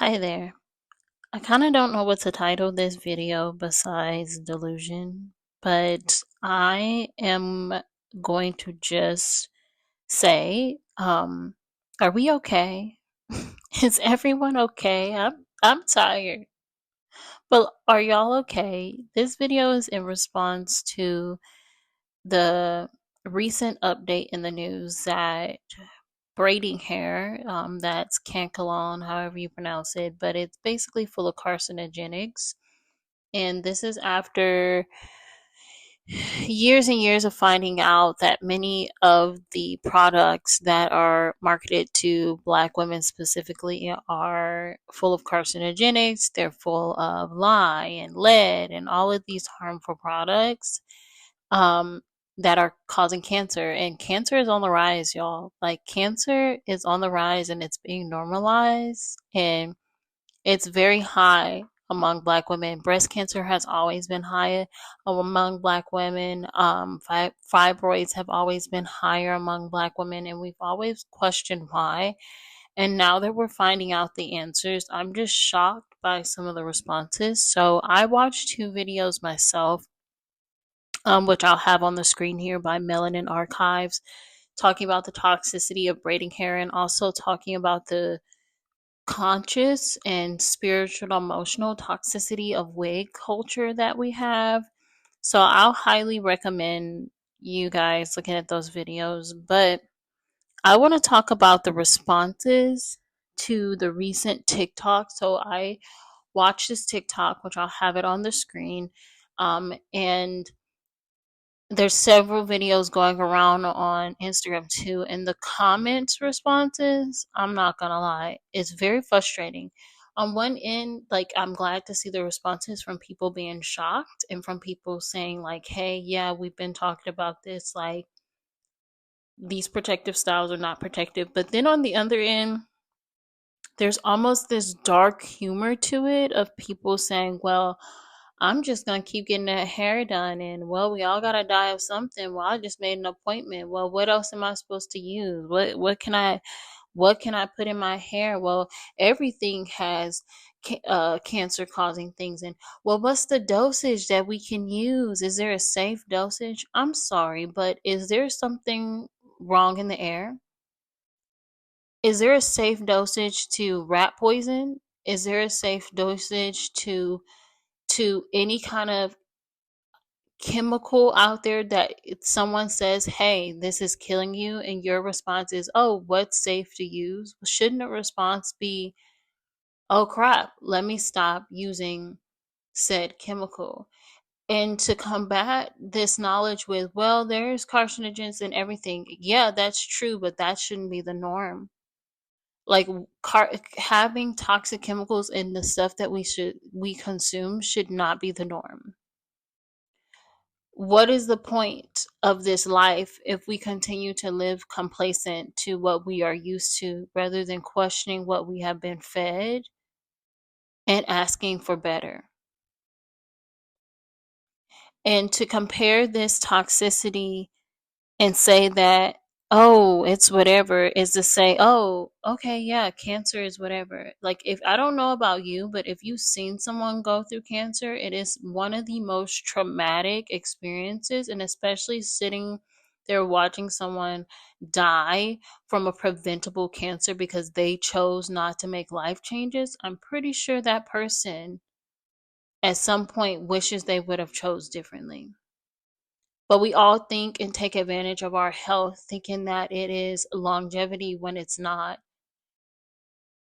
Hi there. I kind of don't know what to title this video besides delusion, but I am going to just say, are we okay? Is everyone okay? I'm tired. But are y'all okay? This video is in response to the recent update in the news that braiding hair, that's cankalon, however you pronounce it, but it's basically full of carcinogenics. And this is after years and years of finding out that many of the products that are marketed to Black women specifically are full of carcinogenics. They're full of lye and lead and all of these harmful products um, that are causing cancer. And cancer is on the rise, y'all. Like, cancer is on the rise and it's being normalized. And it's very high among Black women. Breast cancer has always been higher among Black women. Fibroids have always been higher among Black women, and we've always questioned why. And now that we're finding out the answers, I'm just shocked by some of the responses. So I watched two videos myself, which I'll have on the screen here, by Melanin Archives, talking about the toxicity of braiding hair and also talking about the conscious and spiritual emotional toxicity of wig culture that we have. So I'll highly recommend you guys looking at those videos. But I want to talk about the responses to the recent TikTok. So I watched this TikTok, which I'll have it on the screen. And there's several videos going around on Instagram too, and the comments responses, I'm not gonna lie, it's very frustrating. On one end, like, I'm glad to see the responses from people being shocked and from people saying like, hey, yeah, we've been talking about this, like, these protective styles are not protective. But then on the other end, there's almost this dark humor to it of people saying, well, I'm just gonna keep getting that hair done, and well, we all gotta die of something. Well, I just made an appointment. Well, what else am I supposed to use? What can I put in my hair? Well, everything has cancer causing things. And well, what's the dosage that we can use? Is there a safe dosage? I'm sorry, but is there something wrong in the air? Is there a safe dosage to rat poison? Is there a safe dosage to any kind of chemical out there that someone says, hey, this is killing you, and your response is, oh, what's safe to use? Shouldn't a response be, oh crap, let me stop using said chemical? And to combat this knowledge with, well, there's carcinogens and everything, yeah, that's true, but that shouldn't be the norm. Like, having toxic chemicals in the stuff that we consume should not be the norm. What is the point of this life if we continue to live complacent to what we are used to rather than questioning what we have been fed and asking for better? And to compare this toxicity and say that, oh, it's whatever, is to say, oh, okay, yeah, cancer is whatever. Like, if I don't know about you, but if you've seen someone go through cancer, it is one of the most traumatic experiences. And especially sitting there watching someone die from a preventable cancer because they chose not to make life changes, I'm pretty sure that person at some point wishes they would have chose differently. But we all think and take advantage of our health thinking that it is longevity when it's not.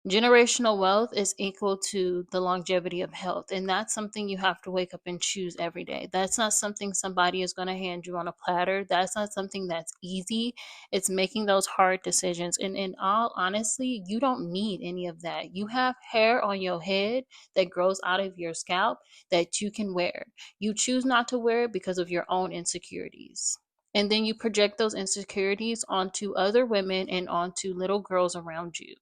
Generational wealth is equal to the longevity of health. And that's something you have to wake up and choose every day. That's not something somebody is going to hand you on a platter. That's not something that's easy. It's making those hard decisions. And in all honesty, you don't need any of that. You have hair on your head that grows out of your scalp that you can wear. You choose not to wear it because of your own insecurities. And then you project those insecurities onto other women and onto little girls around you.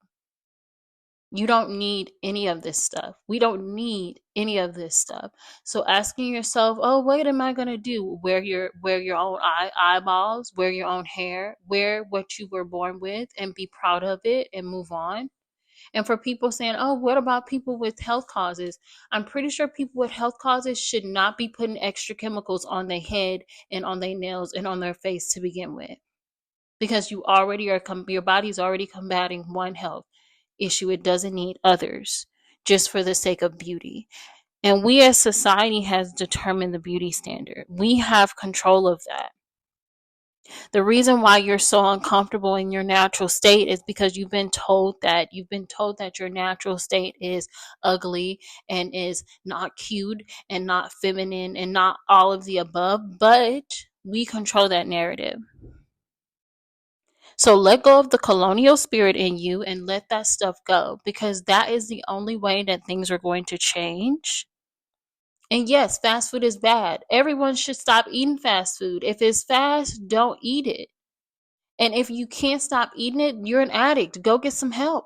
You don't need any of this stuff. We don't need any of this stuff. So asking yourself, oh, what am I gonna do? Wear your own eyeballs, wear your own hair, wear what you were born with, and be proud of it and move on. And for people saying, oh, what about people with health causes? I'm pretty sure people with health causes should not be putting extra chemicals on their head and on their nails and on their face to begin with. Because you already are, your body's already combating one health issue. It doesn't need others just for the sake of beauty. And we as society has determined the beauty standard. We have control of that. The reason why you're so uncomfortable in your natural state is because you've been told that your natural state is ugly and is not cute and not feminine and not all of the above, but we control that narrative. So let go of the colonial spirit in you and let that stuff go, because that is the only way that things are going to change. And yes, fast food is bad. Everyone should stop eating fast food. If it's fast, don't eat it. And if you can't stop eating it, you're an addict. Go get some help.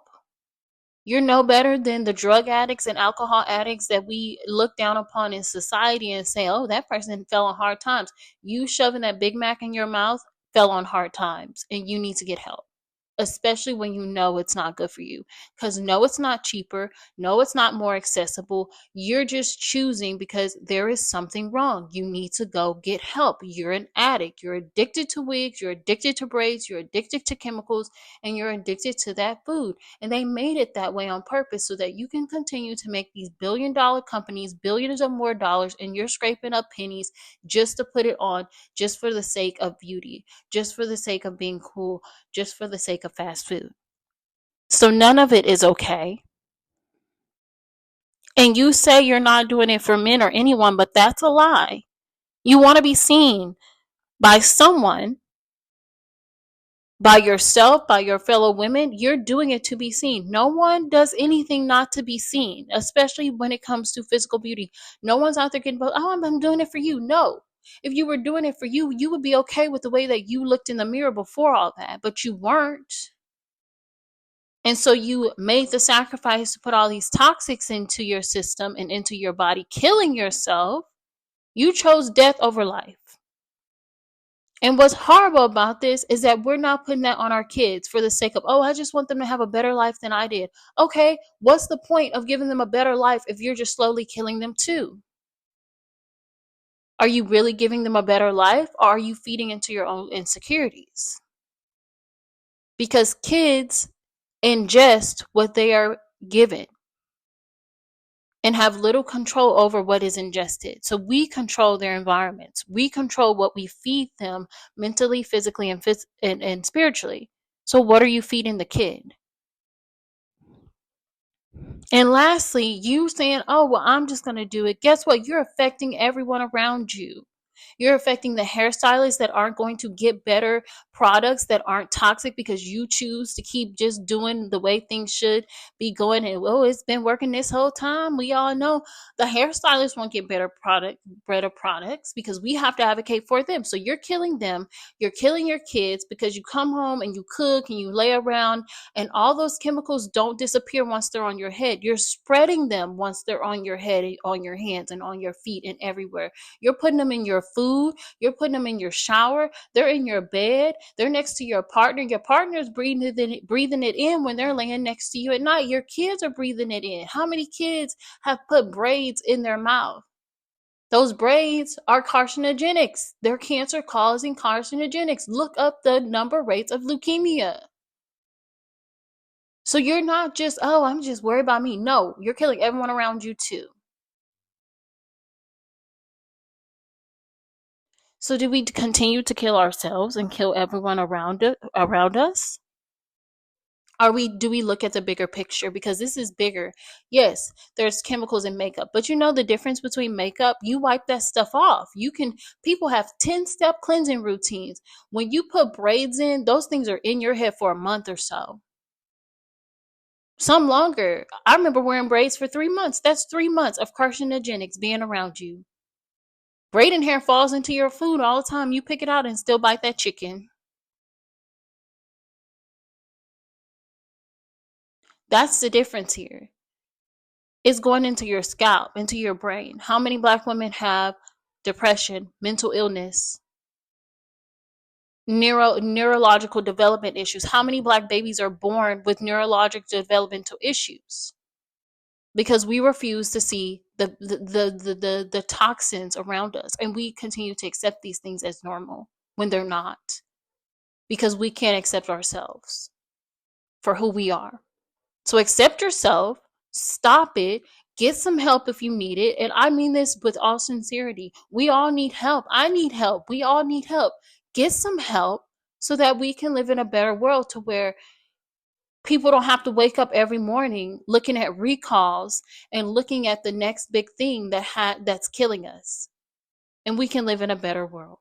You're no better than the drug addicts and alcohol addicts that we look down upon in society and say, oh, that person fell on hard times. You shoving that Big Mac in your mouth fell on hard times and you need to get help, especially when you know it's not good for you. Because no, it's not cheaper. No, it's not more accessible. You're just choosing because there is something wrong. You need to go get help. You're an addict. You're addicted to wigs. You're addicted to braids. You're addicted to chemicals, and you're addicted to that food. And they made it that way on purpose so that you can continue to make these billion-dollar companies billions or more dollars, and you're scraping up pennies just to put it on, just for the sake of beauty, just for the sake of being cool, just for the sake of fast food. So none of it is okay. And you say you're not doing it for men or anyone, but that's a lie. You want to be seen by someone, by yourself, by your fellow women. You're doing it to be seen. No one does anything not to be seen, especially when it comes to physical beauty. No one's out there getting, oh, I'm doing it for you. No. If you were doing it for you, you would be okay with the way that you looked in the mirror before all that, but you weren't. And so you made the sacrifice to put all these toxics into your system and into your body, killing yourself. You chose death over life. And what's horrible about this is that we're not putting that on our kids for the sake of, oh, I just want them to have a better life than I did. Okay, what's the point of giving them a better life if you're just slowly killing them too? Are you really giving them a better life, or are you feeding into your own insecurities? Because kids ingest what they are given and have little control over what is ingested. So we control their environments. We control what we feed them mentally, physically, and spiritually. So what are you feeding the kid? And lastly, you saying, oh, well, I'm just going to do it. Guess what? You're affecting everyone around you. You're affecting the hairstylists that aren't going to get better products that aren't toxic because you choose to keep just doing the way things should be going. And oh, it's been working this whole time. We all know the hairstylists won't get better products because we have to advocate for them. So you're killing them. You're killing your kids because you come home and you cook and you lay around, and all those chemicals don't disappear once they're on your head. You're spreading them once they're on your head, on your hands, and on your feet and everywhere. You're putting them in your food. You're putting them in your shower. They're in your bed. They're next to your partner. Your partner's breathing it in when they're laying next to you at night. Your kids are breathing it in. How many kids have put braids in their mouth? Those braids are carcinogenics. They're cancer causing carcinogenics. Look up the number rates of leukemia. So you're not just, oh, I'm just worried about me. No, you're killing everyone around you too. So do we continue to kill ourselves and kill everyone around us? Do we look at the bigger picture, because this is bigger? Yes, there's chemicals in makeup, but you know the difference between makeup? You wipe that stuff off. People have 10-step cleansing routines. When you put braids in, those things are in your head for a month or so. Some longer. I remember wearing braids for 3 months. That's 3 months of carcinogenics being around you. Braiding hair falls into your food all the time. You pick it out and still bite that chicken. That's the difference here. It's going into your scalp, into your brain. How many Black women have depression, mental illness? neurological development issues. How many black babies are born with neurologic developmental issues? Because we refuse to see the toxins around us, and we continue to accept these things as normal when they're not, because we can't accept ourselves for who we are. So accept yourself, stop it, get some help if you need it. And I mean this with all sincerity. We all need help. I need help. We all need help. Get some help so that we can live in a better world, to where people don't have to wake up every morning looking at recalls and looking at the next big thing that's killing us. And we can live in a better world.